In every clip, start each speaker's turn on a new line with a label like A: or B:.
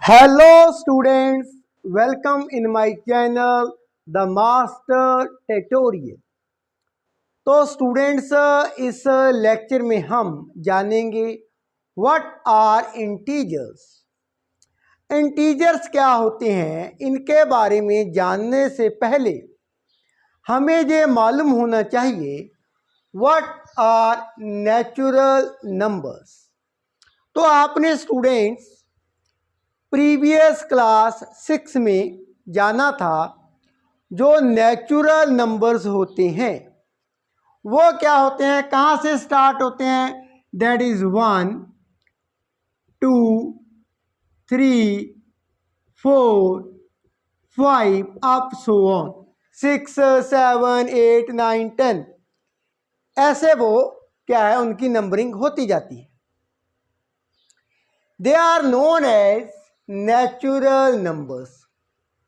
A: Hello students, welcome in my channel the master tutorial. तो students, इस lecture में हम जानेंगे व्हाट आर इंटीजर्स। इंटीजर्स क्या होते हैं, इनके बारे में जानने से पहले हमें ये मालूम होना चाहिए व्हाट आर नेचुरल नंबर्स। तो आपने स्टूडेंट्स प्रीवियस क्लास 6 में जाना था जो नेचुरल नंबर्स होते हैं वो क्या होते हैं, कहाँ से स्टार्ट होते हैं। That is 1 2 3 4 5 up so on 6 7 8 9 10, ऐसे वो क्या है उनकी नंबरिंग होती जाती है। They are known as natural numbers.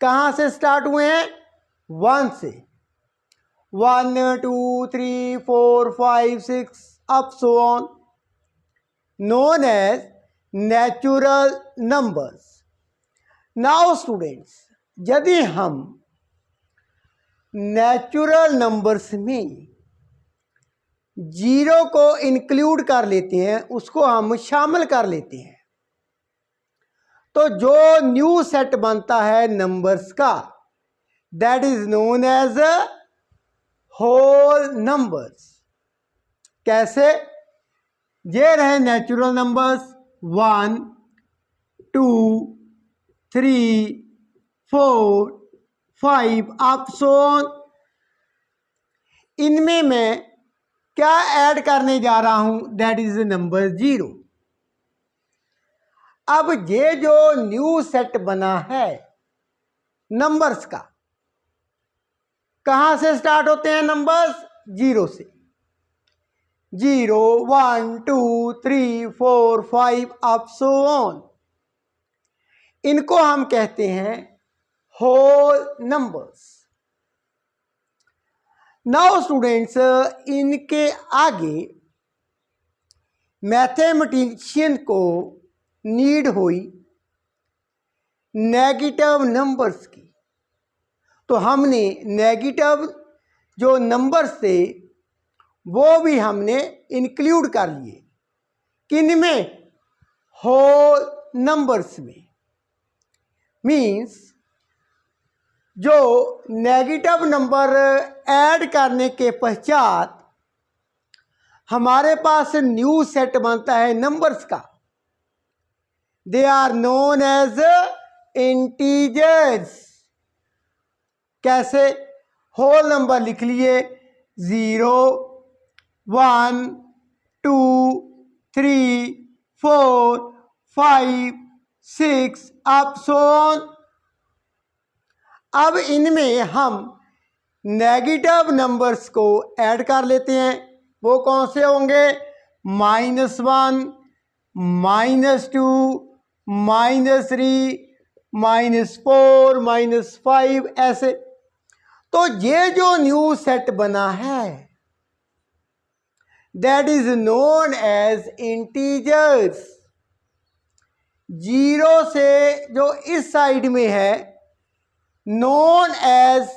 A: कहाँ से स्टार्ट हुए हैं? 1 से। 1 2 3 4 5 6 up so on, known as natural numbers. Now students, यदि हम नेचुरल नंबर्स में जीरो को इंक्लूड कर लेते हैं, उसको हम शामिल कर लेते हैं, तो जो न्यू सेट बनता है नंबर्स का, that is known as whole numbers. कैसे? ये रहे natural numbers 1 2 3 4 5 up so on. इनमें मैं क्या ऐड करने जा रहा हूं? That is number 0। अब ये जो न्यू सेट बना है नंबर्स का, कहां से स्टार्ट होते हैं नंबर्स? 0 से। 0 1 2 3 4 5 अप सो ऑन, इनको हम कहते हैं होल नंबर्स। नाउ स्टूडेंट्स, इनके आगे मैथमेटिशियन को नीड हुई नेगेटिव नंबर्स की, तो हमने नेगेटिव जो नंबर्स थे वो भी हमने इंक्लूड कर लिए। किन में? होल नंबर्स में। मीन्स जो नेगेटिव नंबर ऐड करने के पश्चात हमारे पास न्यू सेट बनता है नंबर्स का, they are known as integers. कैसे? होल नंबर लिख लिए 0 1 2 3 4 5 6 अप सो ऑन। अब इनमें हम नेगेटिव नंबर्स को ऐड कर लेते हैं। वो कौन से होंगे? -1 -2 -3 -4 -5, ऐसे। तो ये जो न्यू सेट बना है that is known as integers. 0 से जो इस साइड में है known as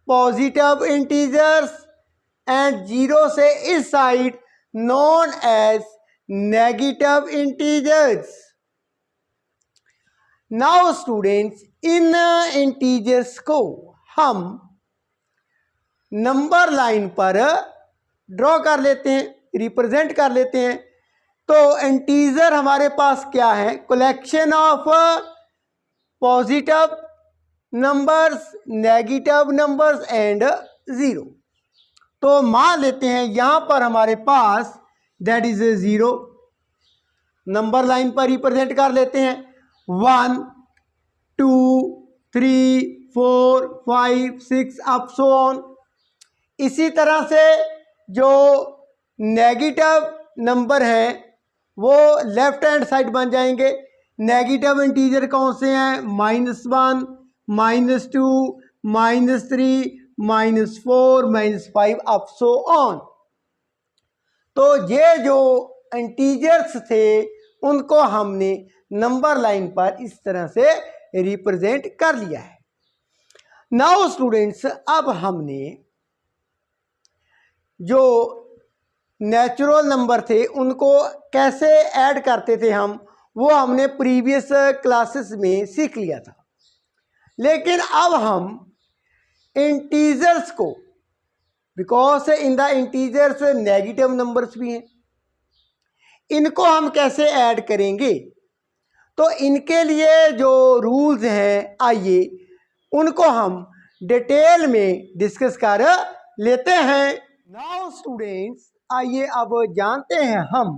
A: positive integers, and 0 से इस side known as negative integers. Now students, इन इंटीजर्स को हम नंबर लाइन पर ड्रॉ कर लेते हैं, रिप्रेजेंट कर लेते हैं। तो इंटीजर हमारे पास क्या है? Collection of positive numbers, negative numbers and 0। तो मान लेते हैं यहां पर हमारे पास दैट इज 0, नंबर लाइन पर रिप्रेजेंट कर लेते हैं। 1 2 3 4 5 6 अप सो ऑन। इसी तरह से जो नेगेटिव नंबर हैं वो लेफ्ट हैंड साइड बन जाएंगे। नेगेटिव इंटीजर कौन से हैं? -1 -2 -3 -4 -5 अप सो ऑन। तो ये जो इंटीजर्स थे उनको हमने नंबर लाइन पर इस तरह से रिप्रेजेंट कर लिया है। नाउ स्टूडेंट्स, अब हमने जो नेचुरल नंबर थे उनको कैसे ऐड करते थे वो हमने प्रीवियस क्लासेस में सीख लिया था। लेकिन अब हम इंटीजर्स को, because in the integers negative numbers भी हैं, इनको हम कैसे ऐड करेंगे, तो इनके लिए जो रूल्स हैं आइए उनको हम डिटेल में डिस्कस कर लेते हैं। नाउ स्टूडेंट्स, आइए अब जानते हैं हम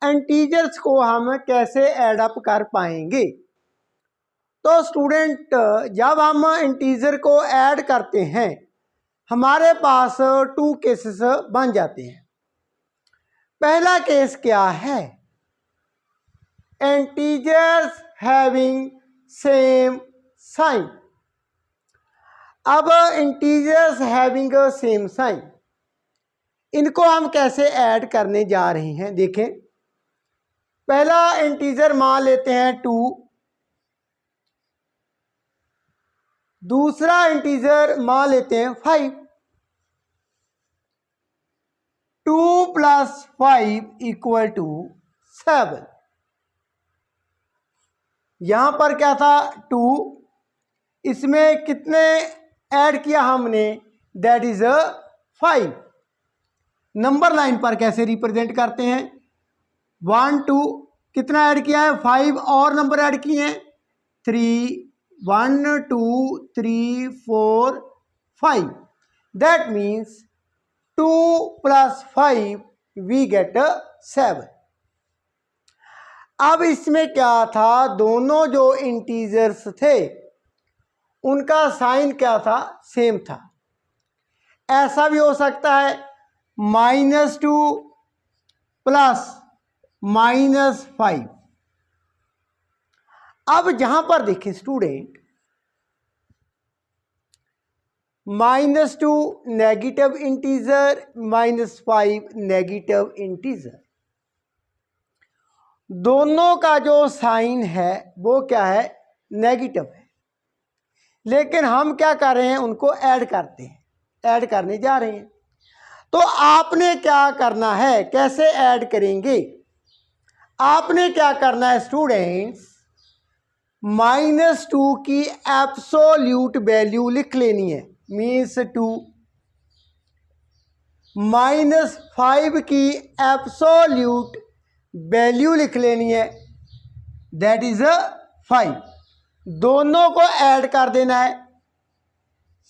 A: इंटीजर्स को हम कैसे ऐड अप कर पाएंगे। तो स्टूडेंट, जब हम इंटीजर को ऐड करते हैं हमारे पास 2 केसेस बन जाते हैं। पहला केस क्या है, इंटीजर्स हैविंग सेम साइन। अब इंटीजर्स हैविंग सेम साइन, इनको हम कैसे ऐड करने जा रहे हैं। देखें, पहला इंटीजर मान लेते हैं 2, दूसरा इंटीजर मान लेते हैं 5। 2 + 5 = 7। यहां पर क्या था 2, इसमें कितने ऐड किया हमने, दैट इज 5। नंबर लाइन पर कैसे रिप्रेजेंट करते हैं, 1 2 कितना ऐड किया है, 5 और नंबर ऐड किए हैं 3, 1 2 3 4 5। That means 2 + 5 we get 7। अब इसमें क्या था, दोनों जो इंटीजर्स थे उनका साइन क्या था, सेम था। ऐसा भी हो सकता है -2 + -5। अब जहां पर देखें student, -2 negative integer, -5 negative integer, दोनों का जो साइन है वो क्या है, नेगेटिव है। लेकिन हम क्या कर रहे हैं, उनको ऐड करते हैं, ऐड करने जा रहे हैं। तो आपने क्या करना है, कैसे ऐड करेंगे, आपने क्या करना है स्टूडेंट्स, -2 की एब्सोल्यूट वैल्यू लिख लेनी है, मीन्स 2, -5 की एब्सोल्यूट वैल्यू लिख लेनी है, दैट इज 5। दोनों को ऐड कर देना है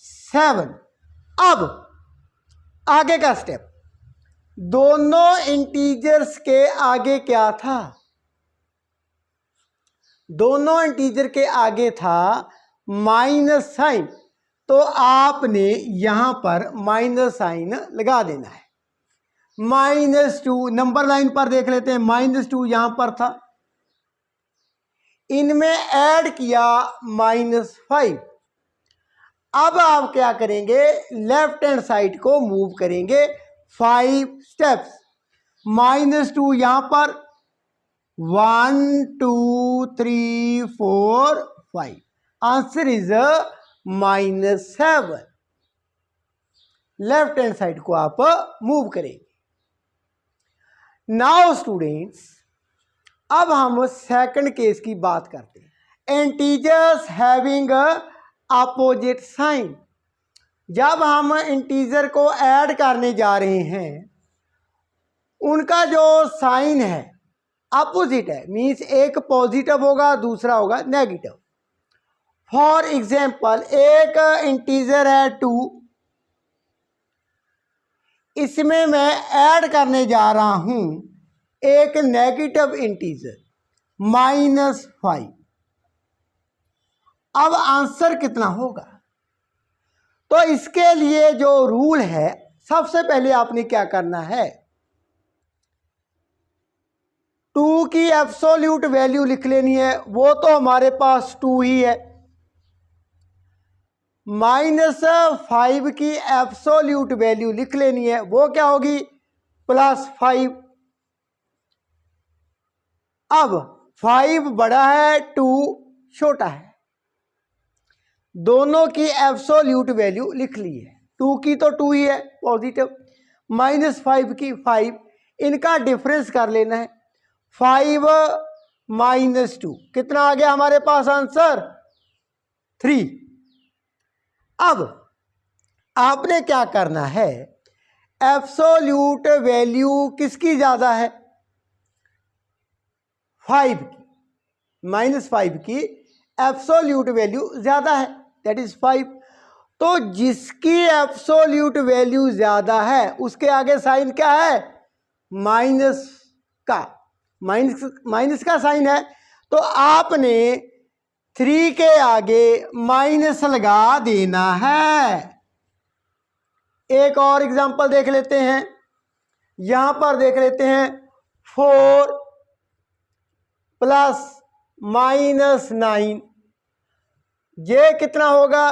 A: 7। अब आगे का स्टेप, दोनों इंटीजर्स के आगे क्या था, दोनों इंटीजर के आगे था माइनस साइन, तो आपने यहां पर माइनस साइन लगा देना है। -2 नंबर लाइन पर देख लेते हैं, -2 यहां पर था, इनमें ऐड किया -5। अब आप क्या करेंगे, लेफ्ट हैंड साइड को मूव करेंगे 5 स्टेप्स। -2 यहां पर, 1 2 3 4 5, answer is -7। Left hand side को आप मूव करेंगे। नाउ स्टूडेंट्स, अब हम सेकंड केस की बात करते हैं, इंटीजर्स हैविंग अपोजिट साइन। जब हम इंटीजर को ऐड करने जा रहे हैं उनका जो साइन है अपोजिट है, मीन्स एक पॉजिटिव होगा दूसरा होगा नेगेटिव। फॉर एग्जाम्पल, एक इंटीजर है 2, इसमें मैं ऐड करने जा रहा हूं एक नेगेटिव इंटीजर -5। अब आंसर कितना होगा, तो इसके लिए जो रूल है, सबसे पहले आपने क्या करना है, 2 की एब्सोल्यूट वैल्यू लिख लेनी है, वो तो हमारे पास 2 ही है। -5 की एब्सोल्यूट वैल्यू लिख लेनी है, वो क्या होगी, +5। अब 5 बड़ा है, 2 छोटा है। दोनों की एब्सोल्यूट वैल्यू लिख ली है। 2 की तो 2 ही है पॉजिटिव, -5 की 5, इनका डिफरेंस कर लेना है। 5 - 2 कितना आ गया हमारे पास आंसर? 3। अब आपने क्या करना है, एब्सोल्यूट वैल्यू किसकी ज्यादा है? 5 की, -5 की एब्सोल्यूट वैल्यू ज्यादा है, दैट इज 5। तो जिसकी एब्सोल्यूट वैल्यू ज्यादा है उसके आगे साइन क्या है? माइनस का, माइनस का साइन है। तो आपने 3 के आगे माइनस लगा देना है। एक और एग्जांपल देख लेते हैं, यहां पर देख लेते हैं 4 + -9, ये कितना होगा?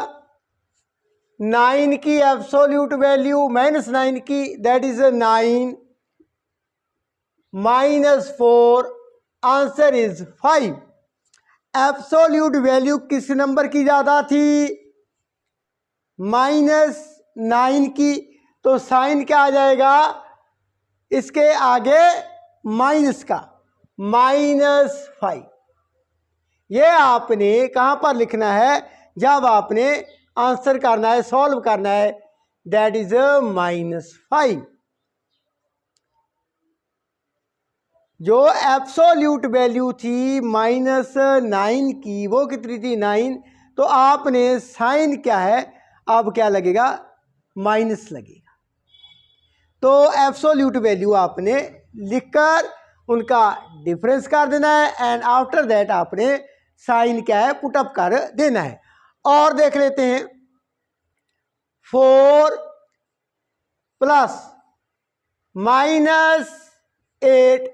A: 9 की एब्सोल्यूट वैल्यू -9 की, that is 9 -4, answer is 5। Absolute value किस नंबर की ज्यादा थी? -9 की, तो साइन क्या आ जाएगा इसके आगे? माइनस का, -5। ये आपने कहां पर लिखना है? जब आपने आंसर करना है, सॉल्व करना है, दैट इज -5। जो एब्सोल्यूट वैल्यू थी -9 की, वो कितनी थी? 9। तो आपने साइन क्या है, अब क्या लगेगा? माइनस लगेगा। तो एब्सोल्यूट वैल्यू आपने लिखकर उनका डिफरेंस कर देना है, एंड आफ्टर दैट आपने साइन क्या है, पुटअप कर देना है। और देख लेते हैं 4 + -8,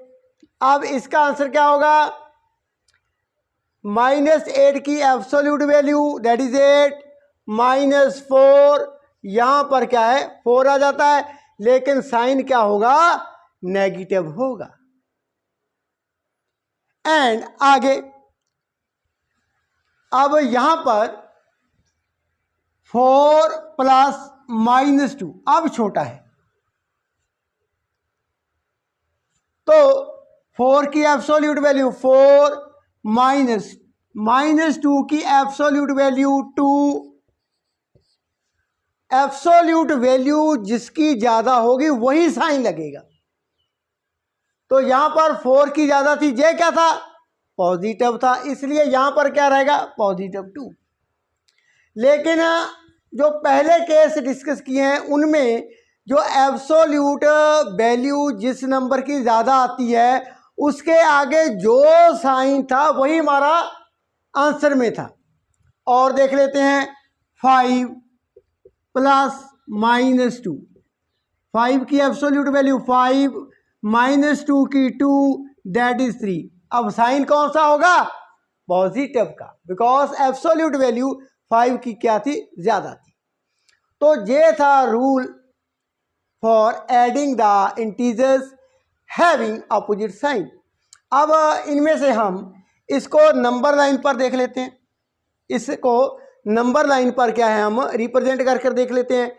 A: अब इसका आंसर क्या होगा? -8 की एब्सोल्यूट वैल्यू दैट इज 8, -4, यहां पर क्या है? 4 आ जाता है, लेकिन साइन क्या होगा? नेगेटिव होगा। एंड आगे अब यहां पर 4 + -2, अब छोटा है, तो 4 की एब्सोल्यूट वैल्यू 4 -2 की एब्सोल्यूट वैल्यू 2। एब्सोल्यूट वैल्यू जिसकी ज्यादा होगी वही साइन लगेगा। तो यहां पर 4 की ज्यादा थी, ये क्या था? पॉजिटिव था, इसलिए यहां पर क्या रहेगा? +2। लेकिन जो पहले केस डिस्कस किए हैं उनमें जो एब्सोल्यूट वैल्यू जिस नंबर की ज़्यादा आती है उसके आगे जो साइन था वही हमारा आंसर में था। और देख लेते हैं 5 + -2, 5 की एब्सोल्यूट वैल्यू 5 -2 की 2, दैट इज 3। अब साइन कौन सा होगा? पॉजिटिव का, बिकॉज एब्सोल्यूट वैल्यू 5 की क्या थी? ज्यादा थी। तो ये था rule for adding the integers having opposite sign. अब इनमें से हम इसको नंबर लाइन पर देख लेते हैं। इसको नंबर लाइन पर क्या है, हम रिप्रेजेंट कर देख लेते हैं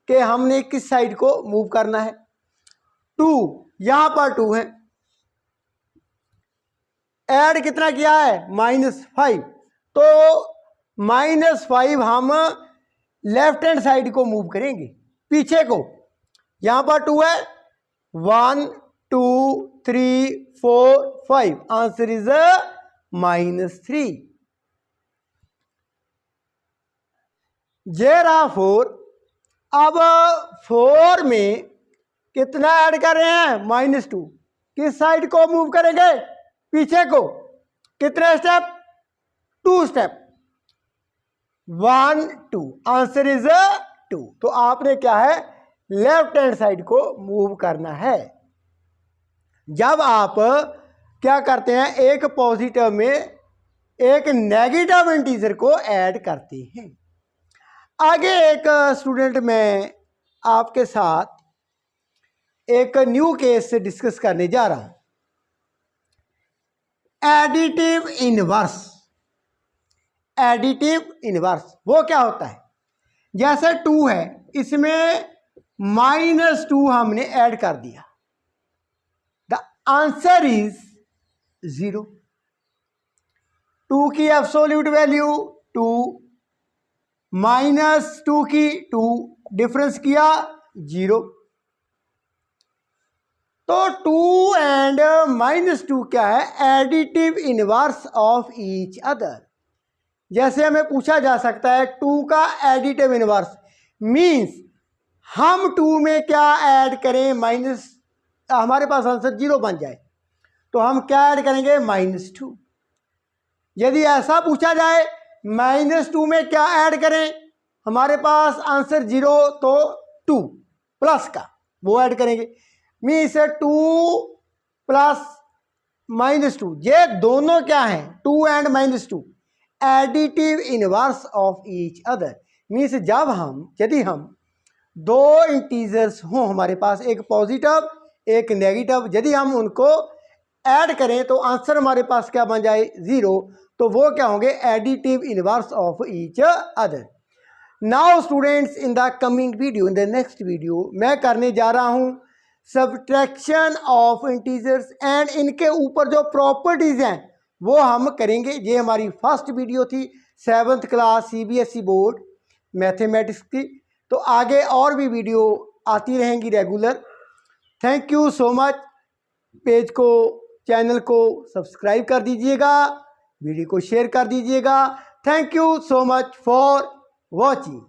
A: कि हमने किस साइड को मूव करना है। 2, यहां पर 2 है, ऐड कितना किया है? -5। तो -5 हम लेफ्ट हैंड साइड को मूव करेंगे, पीछे को। यहां पर 2 है, 1 2 3 4 5, आंसर इज -3। ये रहा 4। अब 4 में कितना ऐड कर रहे हैं? -2। किस साइड को मूव करेंगे? पीछे को। कितने स्टेप? 2 step, 1 2, answer is 2। तो आपने क्या है? लेफ्ट हैंड साइड को मूव करना है। जब आप क्या करते हैं, एक पॉजिटिव में एक नेगेटिव इंटीजर को ऐड करते हैं। आगे एक स्टूडेंट मैं आपके साथ एक न्यू केस डिस्कस करने जा रहा हूं। Additive inverse. एडिटिव इनवर्स वो क्या होता है? जैसे 2 है, इसमें -2 हमने ऐड कर दिया, द आंसर इज 0। 2 की एब्सोल्यूट वैल्यू 2, -2 की 2, डिफरेंस किया 0। तो 2 एंड -2 क्या है? Additive inverse of each other. जैसे हमें पूछा जा सकता है 2 का एडिटिव इनवर्स मींस हम 2 में क्या ऐड करें, हमारे पास आंसर 0 बन जाए तो हम क्या ऐड करेंगे? -2। यदि ऐसा पूछा जाए -2 में क्या ऐड करें, हमारे पास आंसर 0 तो 2 प्लस का वो ऐड करेंगे, मीन्स 2 प्लस -2, ये दोनों क्या हैं? 2 and -2 additive inverse of each other. Means यदि हम दो इंटीजर्स हों हमारे पास, एक पॉजिटिव एक नेगेटिव, यदि हम उनको ऐड करें तो आंसर हमारे पास क्या बन जाए? 0। तो वो क्या होंगे? Additive inverse of each other. Now students, in the coming video, in the next video मैं करने जा रहा हूं सब्ट्रैक्शन ऑफ इंटीजर्स एंड इनके ऊपर जो प्रॉपर्टीज हैं वो हम करेंगे। ये हमारी फर्स्ट वीडियो थी 7th class CBSE board mathematics की। तो आगे और भी वीडियो आती रहेंगी regular. Thank you so much. Page को, चैनल को सब्सक्राइब कर दीजिएगा, वीडियो को शेयर कर दीजिएगा। Thank you so much for watching.